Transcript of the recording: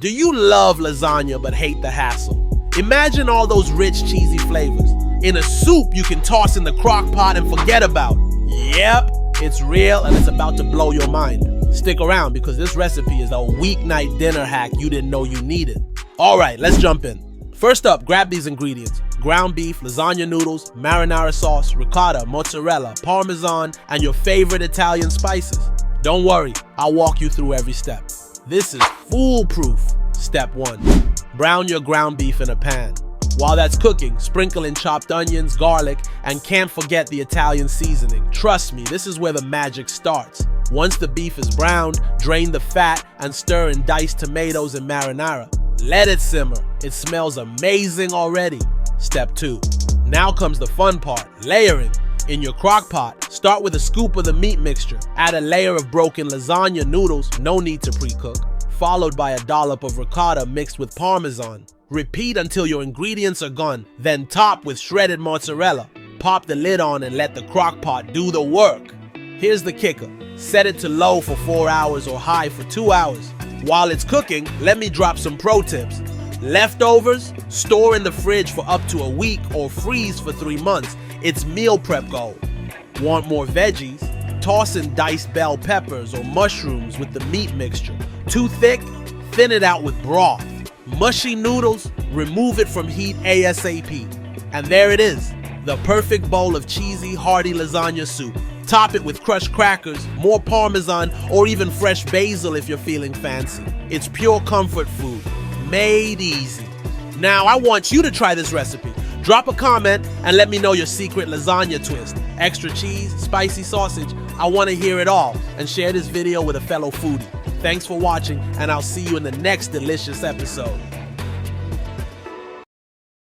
Do you love lasagna but hate the hassle? Imagine all those rich, cheesy flavors in a soup you can toss in the crock pot and forget about. Yep, it's real and it's about to blow your mind. Stick around because this recipe is a weeknight dinner hack you didn't know you needed. Alright, let's jump in. First up, grab these ingredients: ground beef, lasagna noodles, marinara sauce, ricotta, mozzarella, parmesan, and your favorite Italian spices. Don't worry, I'll walk you through every step. This is foolproof. Step 1. Brown your ground beef in a pan. While that's cooking, sprinkle in chopped onions, garlic, and can't forget the Italian seasoning. Trust me, this is where the magic starts. Once the beef is browned, drain the fat and stir in diced tomatoes and marinara. Let it simmer. It smells amazing already. Step 2. Now comes the fun part, layering. In your crock pot, start with a scoop of the meat mixture. Add a layer of broken lasagna noodles, no need to pre-cook, followed by a dollop of ricotta mixed with parmesan. Repeat until your ingredients are gone, then top with shredded mozzarella. Pop the lid on and let the crock pot do the work. Here's the kicker. Set it to low for 4 hours or high for 2 hours. While it's cooking, let me drop some pro tips. Leftovers, store in the fridge for up to a week or freeze for 3 months. It's meal prep gold. Want more veggies? Toss in diced bell peppers or mushrooms with the meat mixture. Too thick? Thin it out with broth. Mushy noodles? Remove it from heat ASAP. And there it is, the perfect bowl of cheesy, hearty lasagna soup. Top it with crushed crackers, more parmesan, or even fresh basil if you're feeling fancy. It's pure comfort food, made easy. Now I want you to try this recipe. Drop a comment and let me know your secret lasagna twist. Extra cheese, spicy sausage, I want to hear it all. And share this video with a fellow foodie. Thanks for watching, and I'll see you in the next delicious episode.